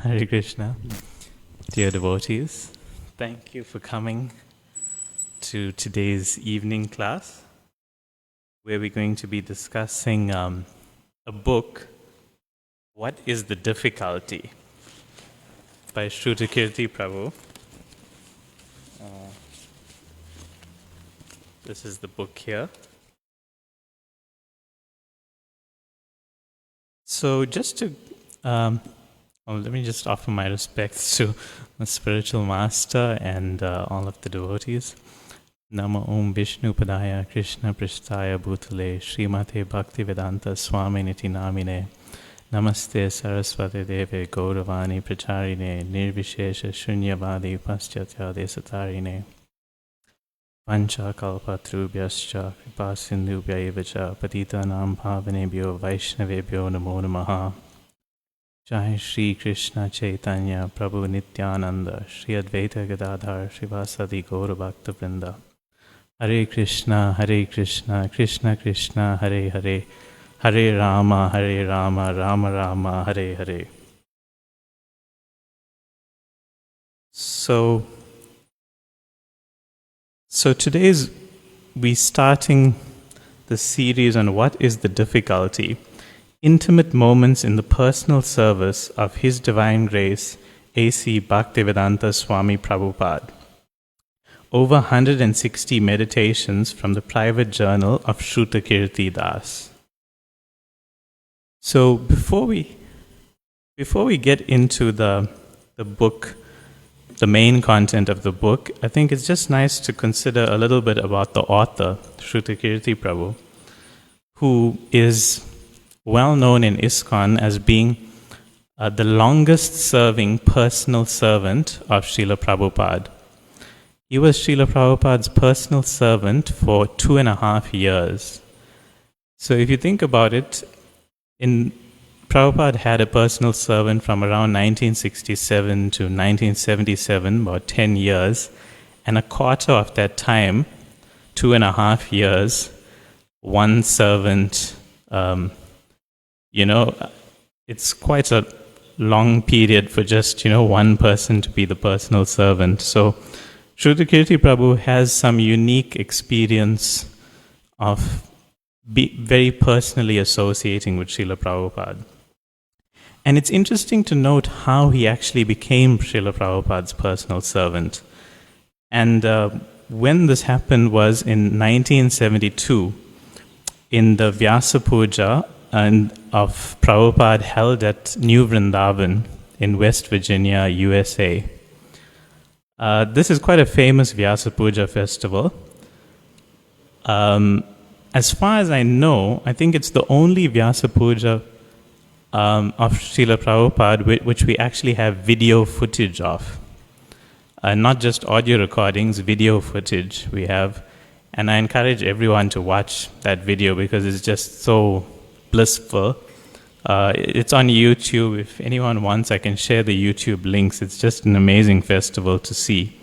Hare Krishna. Dear devotees, thank you for coming to today's evening class, where we're going to be discussing a book, What is the Difficulty? By Shrutakirti Prabhu. This is the book here. So just to let me just offer my respects to the spiritual master and all of the devotees. Nama Om Vishnu Padaya Krishna Prishtaya Bhutale Srimate Bhakti Vedanta Swami Niti Namine Namaste Saraswati Deve Gauravani Pracharine Nirvishesha Shunyavadi Paschatya Desatarine Pancha Kalpatrubhyascha Kripa Sindhubhya Evacha Patita Nam Bhavanebhyo Vaishnavebhyo Namo Namaha Jai Shri Krishna Chaitanya Prabhu Nityananda Shri Advaita Gadadhar Srivasadi Gaura Bhakta Vrinda Hare Krishna Krishna Krishna Hare Hare Hare Rama Rama Rama Hare Hare. So today's we starting the series on what is the difficulty. Intimate moments in the personal service of His Divine Grace, A.C. Bhaktivedanta Swami Prabhupada. Over 160 meditations from the private journal of Shrutakirti Das. So before we get into the book, the main content of the book, I think it's just nice to consider a little bit about the author, Shrutakirti Prabhu, who is well known in ISKCON as being the longest serving personal servant of Srila Prabhupada. He was Srila Prabhupada's personal servant for 2.5 years. So if you think about it, Prabhupada had a personal servant from around 1967 to 1977, about 10 years, and a quarter of that time, 2.5 years, one servant. It's quite a long period for just, one person to be the personal servant. So Shrutakirti Prabhu has some unique experience of very personally associating with Srila Prabhupada. And it's interesting to note how he actually became Srila Prabhupada's personal servant. And when this happened was in 1972, in the Vyasa Puja of Prabhupada held at New Vrindavan in West Virginia, USA. This is quite a famous Vyasa Puja festival. As far as I know, I think it's the only Vyasa Puja of Srila Prabhupada which we actually have video footage of. Not just audio recordings, video footage we have. And I encourage everyone to watch that video because it's just so blissful. It's on YouTube. If anyone wants, I can share the YouTube links. It's just an amazing festival to see.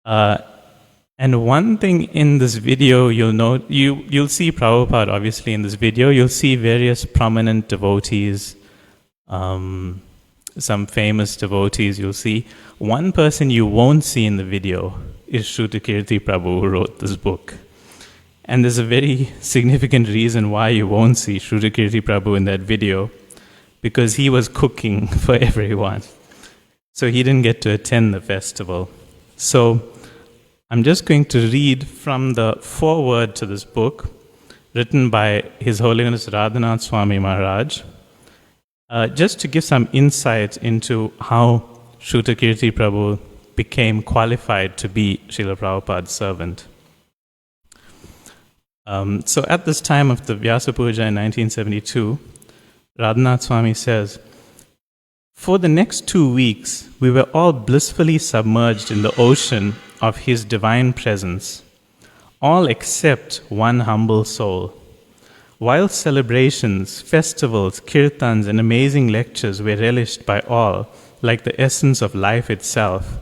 And one thing in this video, you'll see Prabhupada obviously in this video. You'll see various prominent devotees, some famous devotees you'll see. One person you won't see in the video is Shrutakirti Prabhu, who wrote this book. And there's a very significant reason why you won't see Shrutakirti Prabhu in that video, because he was cooking for everyone. So he didn't get to attend the festival. So I'm just going to read from the foreword to this book, written by His Holiness Radhanath Swami Maharaj, just to give some insight into how Shrutakirti Prabhu became qualified to be Srila Prabhupada's servant. So at this time of the Vyasa Puja in 1972, Radhanath Swami says, "For the next 2 weeks, we were all blissfully submerged in the ocean of His divine presence, all except one humble soul. While celebrations, festivals, kirtans, and amazing lectures were relished by all, like the essence of life itself,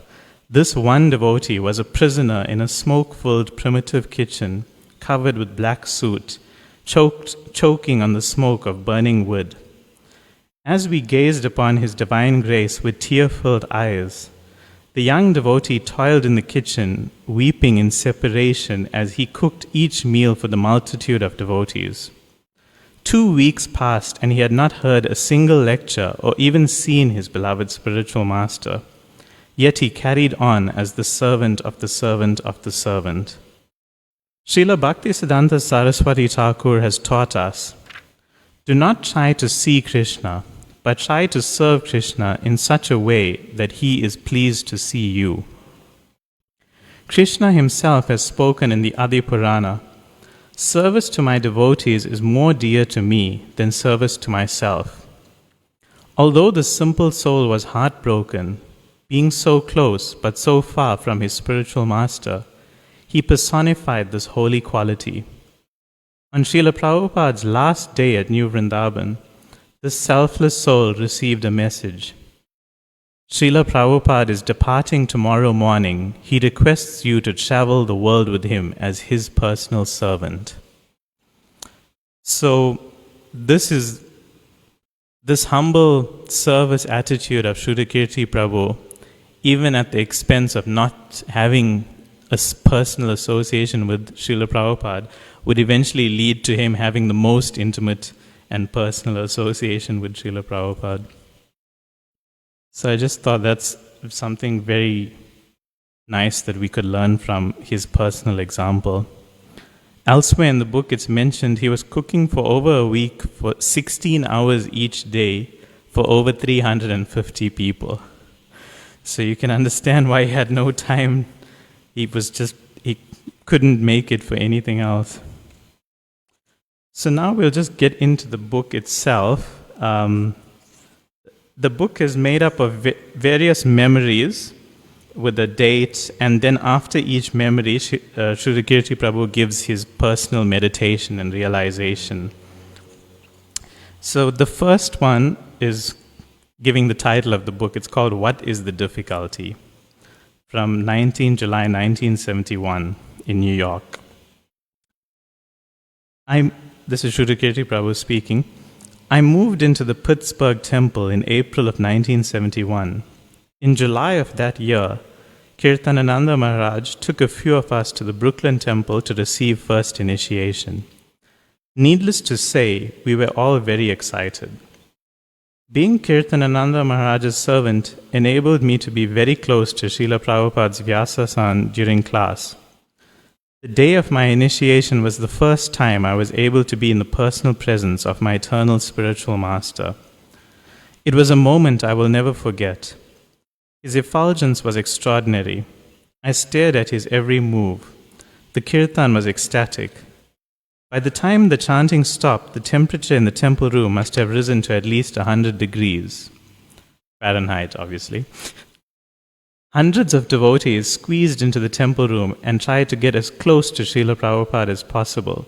this one devotee was a prisoner in a smoke-filled primitive kitchen, covered with black soot, choking on the smoke of burning wood. As we gazed upon his divine grace with tear-filled eyes, the young devotee toiled in the kitchen, weeping in separation as he cooked each meal for the multitude of devotees. 2 weeks passed, and he had not heard a single lecture or even seen his beloved spiritual master. Yet he carried on as the servant of the servant of the servant. Srila Bhaktisiddhanta Saraswati Thakur has taught us, do not try to see Krishna, but try to serve Krishna in such a way that he is pleased to see you. Krishna himself has spoken in the Adi Purana, service to my devotees is more dear to me than service to myself. Although the simple soul was heartbroken, being so close but so far from his spiritual master, he personified this holy quality. On Srila Prabhupada's last day at New Vrindavan, this selfless soul received a message. Srila Prabhupada is departing tomorrow morning. He requests you to travel the world with him as his personal servant. So this humble service attitude of Shrudakirti Prabhu, even at the expense of not having a personal association with Srila Prabhupada, would eventually lead to him having the most intimate and personal association with Srila Prabhupada. So I just thought that's something very nice that we could learn from his personal example. Elsewhere in the book it's mentioned he was cooking for over a week for 16 hours each day for over 350 people. So you can understand why he had no time. He couldn't make it for anything else. So now we'll just get into the book itself. The book is made up of various memories with a date, and then after each memory, Shrudakirti Prabhu gives his personal meditation and realization. So the first one is giving the title of the book. It's called What is the Difficulty? From 19 July 1971 in New York. This is Shrudakirti Prabhu speaking. I moved into the Pittsburgh temple in April of 1971. In July of that year, Kirtanananda Maharaj took a few of us to the Brooklyn temple to receive first initiation. Needless to say, we were all very excited. Being Kirtanananda Maharaj's servant enabled me to be very close to Srila Prabhupada's Vyasasan during class. The day of my initiation was the first time I was able to be in the personal presence of my eternal spiritual master. It was a moment I will never forget. His effulgence was extraordinary. I stared at his every move. The kirtan was ecstatic. By the time the chanting stopped, the temperature in the temple room must have risen to at least 100 degrees. Fahrenheit, obviously. Hundreds of devotees squeezed into the temple room and tried to get as close to Srila Prabhupada as possible.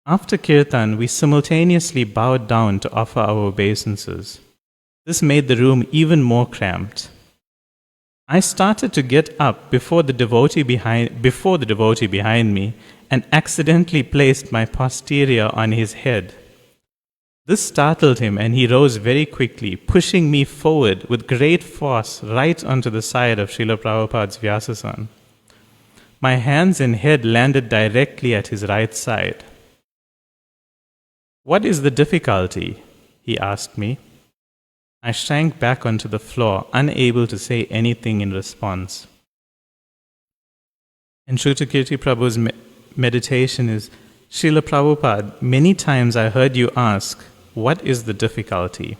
After kirtan, we simultaneously bowed down to offer our obeisances. This made the room even more cramped. I started to get up before the devotee behind me and accidentally placed my posterior on his head. This startled him, and he rose very quickly, pushing me forward with great force right onto the side of Srila Prabhupada's Vyasasan. My hands and head landed directly at his right side. "What is the difficulty?" he asked me. I shrank back onto the floor, unable to say anything in response. And Shrudakirti Prabhu's meditation is, Srila Prabhupada, many times I heard you ask, what is the difficulty?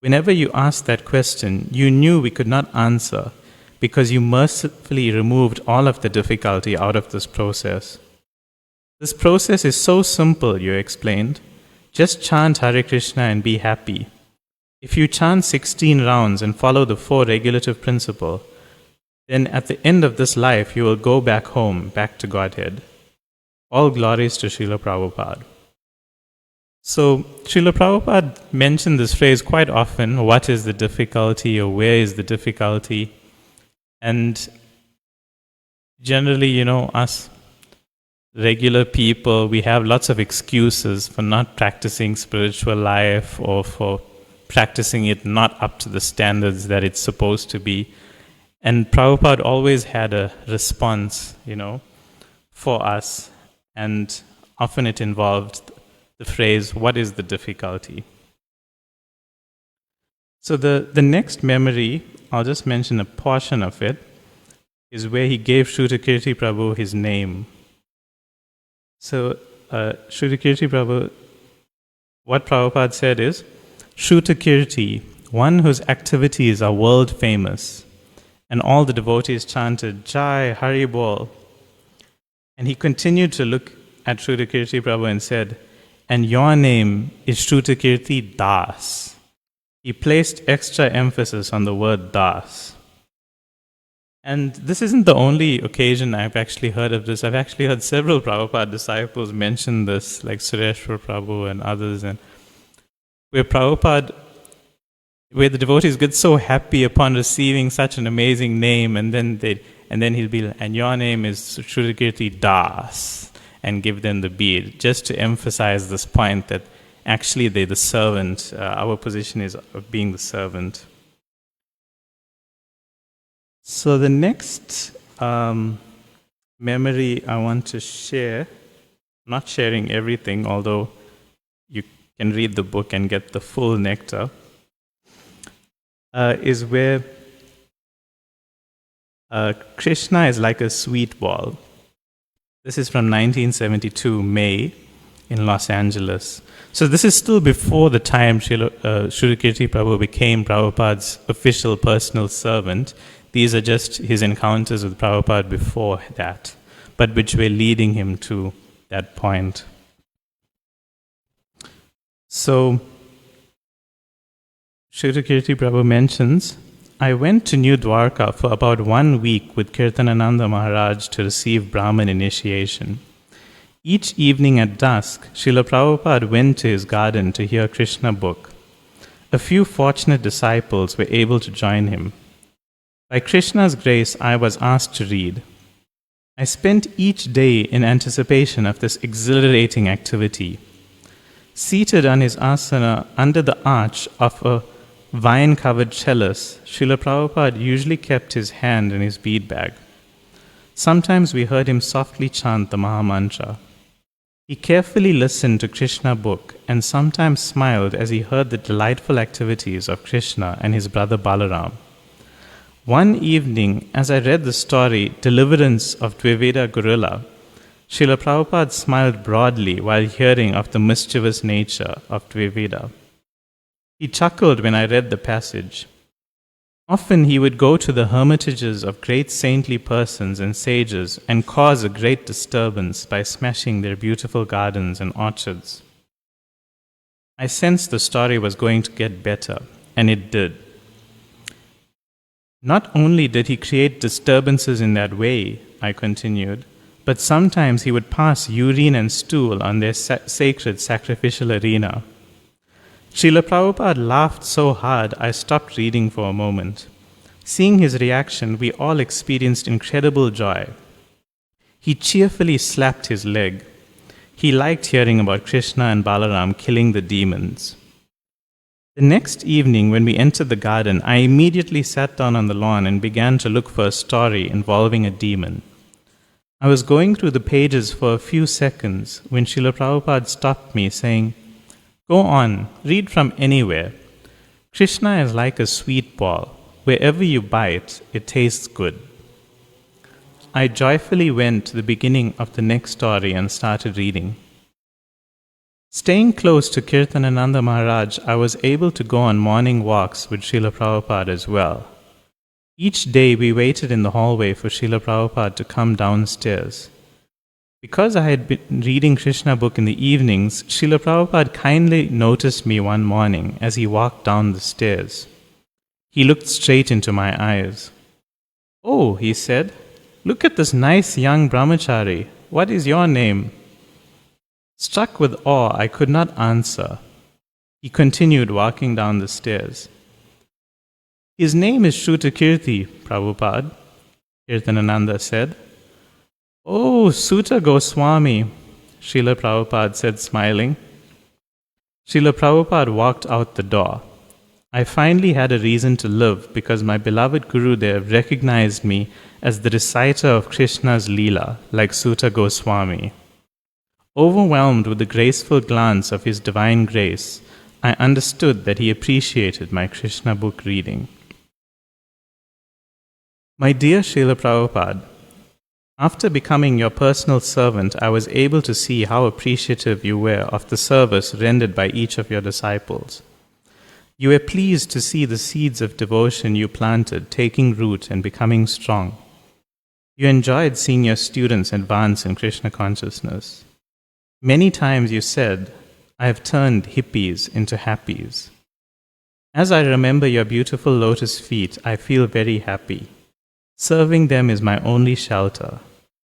Whenever you asked that question, you knew we could not answer because you mercifully removed all of the difficulty out of this process. This process is so simple, you explained. Just chant Hare Krishna and be happy. If you chant 16 rounds and follow the 4 regulative principle, then at the end of this life you will go back home, back to Godhead. All glories to Srila Prabhupada. So, Srila Prabhupada mentioned this phrase quite often, what is the difficulty or where is the difficulty? And generally, us regular people, we have lots of excuses for not practicing spiritual life or for practicing it not up to the standards that it's supposed to be. And Prabhupada always had a response, for us. And often it involved the phrase, "What is the difficulty?" So the next memory, I'll just mention a portion of it, is where he gave Shrutakirti Prabhu his name. So Shrutakirti Prabhu, what Prabhupada said is, "Shrutakirti, one whose activities are world famous." And all the devotees chanted, "Jai, Hari Bol." And he continued to look at Shrutakirti Prabhu and said, "And your name is Shrutakirti Das." He placed extra emphasis on the word Das. And this isn't the only occasion I've actually heard of this. I've actually heard several Prabhupada disciples mention this, like Sureshwar Prabhu and others, and where the devotees get so happy upon receiving such an amazing name, and then he'll be like, "And your name is Shrutakirti Das," and give them the bead, just to emphasize this point that actually they're the servant. Our position is of being the servant. So the next memory I want to share, not sharing everything, although you can read the book and get the full nectar, is where Krishna is like a sweet ball. This is from 1972, May, in Los Angeles. So this is still before the time Shrutakirti Prabhu became Prabhupada's official personal servant. These are just his encounters with Prabhupada before that, but which were leading him to that point. So Shrutakirti Prabhu mentions, "I went to New Dwarka for about 1 week with Kirtanananda Maharaj to receive Brahman initiation. Each evening at dusk, Srila Prabhupada went to his garden to hear Krishna book. A few fortunate disciples were able to join him. By Krishna's grace, I was asked to read. I spent each day in anticipation of this exhilarating activity. Seated on his asana under the arch of a vine-covered trellis, Srila Prabhupada usually kept his hand in his bead bag. Sometimes we heard him softly chant the Mahamantra. He carefully listened to Krishna book and sometimes smiled as he heard the delightful activities of Krishna and his brother Balaram. One evening, as I read the story, Deliverance of Dviveda Gorilla, Srila Prabhupada smiled broadly while hearing of the mischievous nature of Dviveda. He chuckled when I read the passage. Often he would go to the hermitages of great saintly persons and sages and cause a great disturbance by smashing their beautiful gardens and orchards. I sensed the story was going to get better, and it did. Not only did he create disturbances in that way, I continued, but sometimes he would pass urine and stool on their sacred sacrificial arena. Srila Prabhupada laughed so hard I stopped reading for a moment. Seeing his reaction, we all experienced incredible joy. He cheerfully slapped his leg. He liked hearing about Krishna and Balaram killing the demons. The next evening, when we entered the garden, I immediately sat down on the lawn and began to look for a story involving a demon. I was going through the pages for a few seconds when Srila Prabhupada stopped me, saying, "Go on, read from anywhere. Krishna is like a sweet ball. Wherever you bite, it tastes good." I joyfully went to the beginning of the next story and started reading. Staying close to Kirtanananda Maharaj, I was able to go on morning walks with Srila Prabhupada as well. Each day we waited in the hallway for Srila Prabhupada to come downstairs. Because I had been reading Krishna book in the evenings, Srila Prabhupada kindly noticed me one morning as he walked down the stairs. He looked straight into my eyes. "Oh," he said, "look at this nice young brahmachari. What is your name?" Struck with awe, I could not answer. He continued walking down the stairs. "His name is Shrutakirti, Prabhupada," Kirtanananda said. "Oh, Suta Goswami," Srila Prabhupada said, smiling. Srila Prabhupada walked out the door. I finally had a reason to live because my beloved Gurudev recognized me as the reciter of Krishna's Leela, like Sutta Goswami. Overwhelmed with the graceful glance of his divine grace, I understood that he appreciated my Krishna book reading. My dear Srila Prabhupada, after becoming your personal servant, I was able to see how appreciative you were of the service rendered by each of your disciples. You were pleased to see the seeds of devotion you planted taking root and becoming strong. You enjoyed seeing your students advance in Krishna consciousness. Many times you said, I have turned hippies into happies. As I remember your beautiful lotus feet, I feel very happy. Serving them is my only shelter.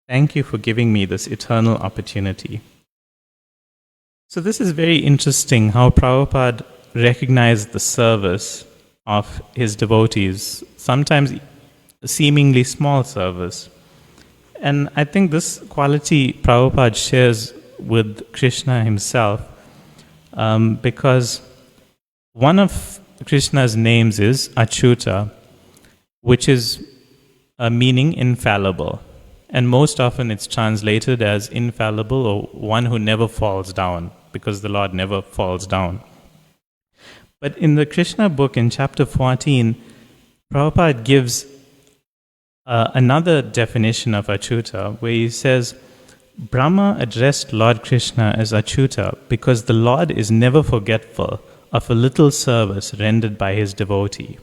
Thank you for giving me this eternal opportunity. So this is very interesting how Prabhupada recognized the service of his devotees, sometimes seemingly small service. And I think this quality Prabhupada shares with Krishna himself because one of Krishna's names is Achyuta, which is meaning infallible. And most often it's translated as infallible or one who never falls down, because the Lord never falls down. But in the Krishna book in chapter 14, Prabhupada gives another definition of Achyuta, where he says, Brahma addressed Lord Krishna as Achyuta because the Lord is never forgetful of a little service rendered by his devotee.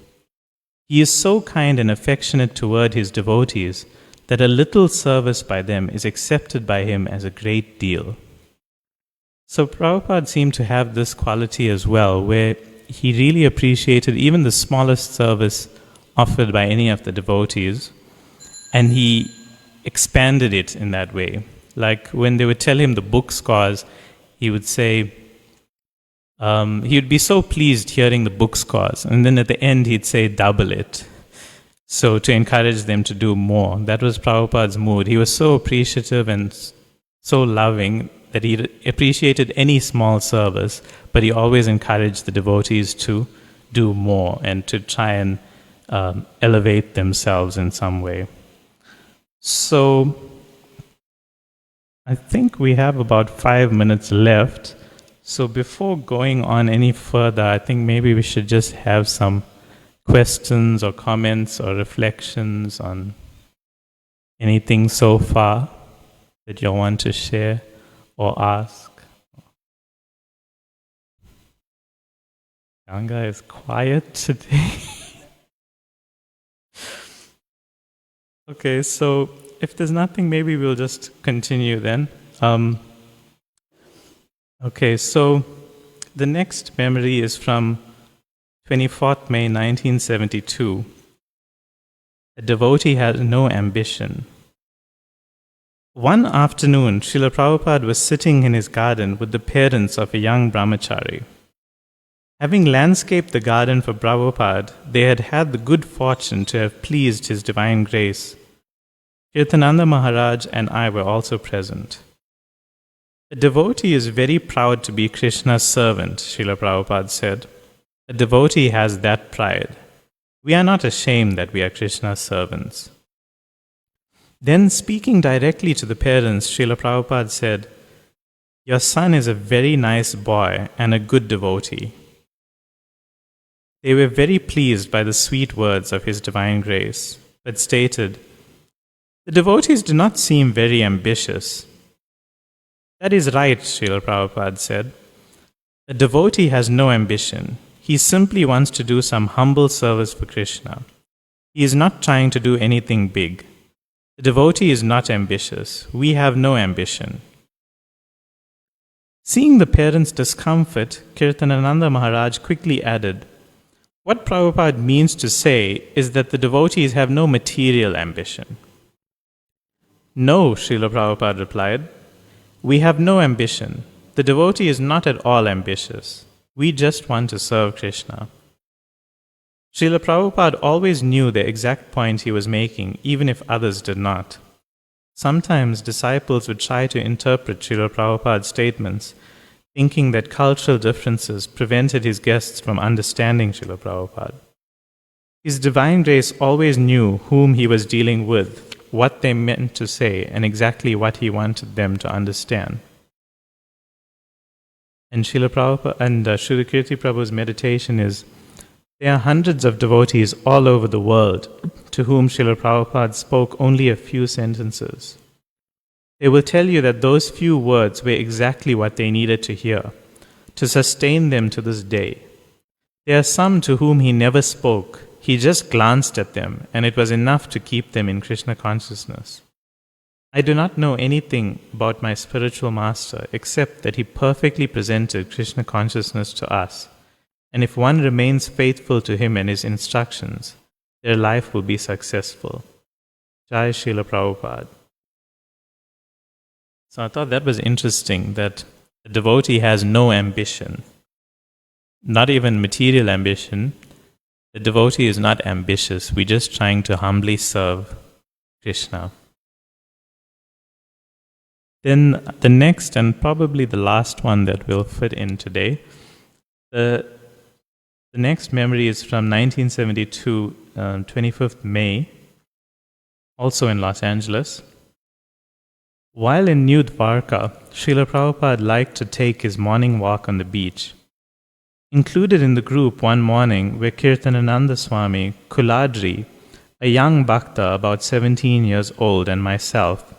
He is so kind and affectionate toward his devotees that a little service by them is accepted by him as a great deal. So Prabhupada seemed to have this quality as well, where he really appreciated even the smallest service offered by any of the devotees, and he expanded it in that way. Like when they would tell him the book scores, he would say, he would be so pleased hearing the book scores, and then at the end he'd say, double it. So to encourage them to do more. That was Prabhupada's mood. He was so appreciative and so loving that he appreciated any small service, but he always encouraged the devotees to do more and to try and elevate themselves in some way. So I think we have about 5 minutes left. So before going on any further, I think maybe we should just have some questions or comments or reflections on anything so far that you want to share or ask. Ganga is quiet today. Okay, so if there's nothing, maybe we'll just continue then. Okay, so the next memory is from 24th May 1972. A devotee had no ambition. One afternoon, Srila Prabhupada was sitting in his garden with the parents of a young brahmachari. Having landscaped the garden for Prabhupada, they had had the good fortune to have pleased His Divine Grace. Kirtananda Maharaj and I were also present. A devotee is very proud to be Krishna's servant, Srila Prabhupada said. A devotee has that pride. We are not ashamed that we are Krishna's servants. Then, speaking directly to the parents, Srila Prabhupada said, Your son is a very nice boy and a good devotee. They were very pleased by the sweet words of His Divine Grace, but stated, The devotees do not seem very ambitious. That is right, Srila Prabhupada said. A devotee has no ambition. He simply wants to do some humble service for Krishna. He is not trying to do anything big. The devotee is not ambitious. We have no ambition. Seeing the parents' discomfort, Kirtanananda Maharaj quickly added, What Prabhupada means to say is that the devotees have no material ambition. No, Srila Prabhupada replied. We have no ambition. The devotee is not at all ambitious. We just want to serve Krishna. Srila Prabhupada always knew the exact point he was making, even if others did not. Sometimes disciples would try to interpret Srila Prabhupada's statements, thinking that cultural differences prevented his guests from understanding Srila Prabhupada. His Divine Grace always knew whom he was dealing with, what they meant to say, and exactly what he wanted them to understand. And Srila Prabhupada and Srila Kirti Prabhu's meditation is, there are hundreds of devotees all over the world to whom Srila Prabhupada spoke only a few sentences. They will tell you that those few words were exactly what they needed to hear, to sustain them to this day. There are some to whom he never spoke. He just glanced at them, and it was enough to keep them in Krishna consciousness. I do not know anything about my spiritual master except that he perfectly presented Krishna consciousness to us, and if one remains faithful to him and his instructions, their life will be successful. Jai Srila Prabhupada. So I thought that was interesting, that a devotee has no ambition, not even material ambition. The devotee is not ambitious. We're just trying to humbly serve Krishna. Then the next and probably the last one that will fit in today, the next memory is from 1972, 25th May, also in Los Angeles. While in New Dwarka, Srila Prabhupada liked to take his morning walk on the beach. Included in the group one morning were Kirtanananda Swami, Kuladri, a young Bhakta about 17 years old, and myself.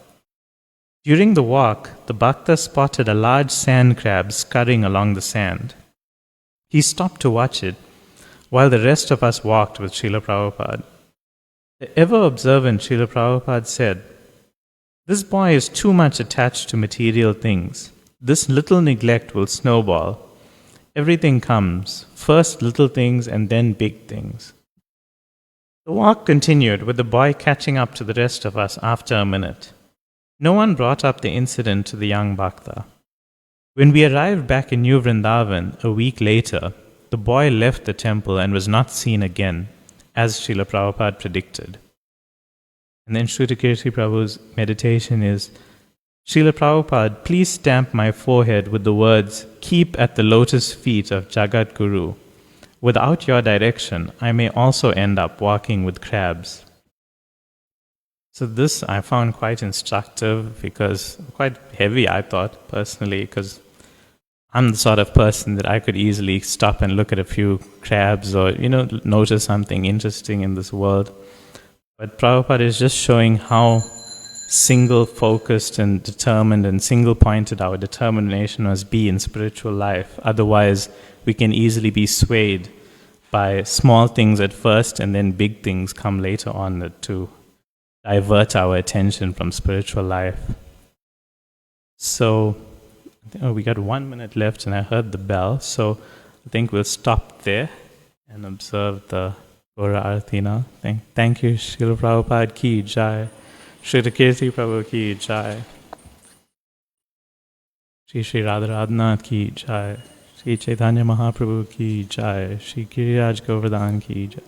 During the walk, the Bhakta spotted a large sand crab scurrying along the sand. He stopped to watch it, while the rest of us walked with Srila Prabhupada. The ever-observant Srila Prabhupada said, "This boy is too much attached to material things. This little neglect will snowball. Everything comes, first little things and then big things." The walk continued, with the boy catching up to the rest of us after a minute. No one brought up the incident to the young Bhakta. When we arrived back in New Vrindavan a week later, the boy left the temple and was not seen again, as Srila Prabhupada predicted. And then Srila Kirti Prabhu's meditation is, Srila Prabhupada, please stamp my forehead with the words, "Keep at the lotus feet of Jagat Guru." Without your direction, I may also end up walking with crabs. So this I found quite instructive, because quite heavy, I thought, personally, because I'm the sort of person that I could easily stop and look at a few crabs or, notice something interesting in this world. But Prabhupada is just showing how single-focused and determined and single-pointed our determination must be in spiritual life. Otherwise, we can easily be swayed by small things at first and then big things come later on to divert our attention from spiritual life. So, we got 1 minute left and I heard the bell, so I think we'll stop there and observe the Gora Arati now. Thank you, Srila Prabhupada ki jai. Srila Kirti Prabhu ki jai. Shri Radharadhanath ki jai. Shri Chaitanya Mahaprabhu ki jai. Shri Giriraj Govardhan ki jai.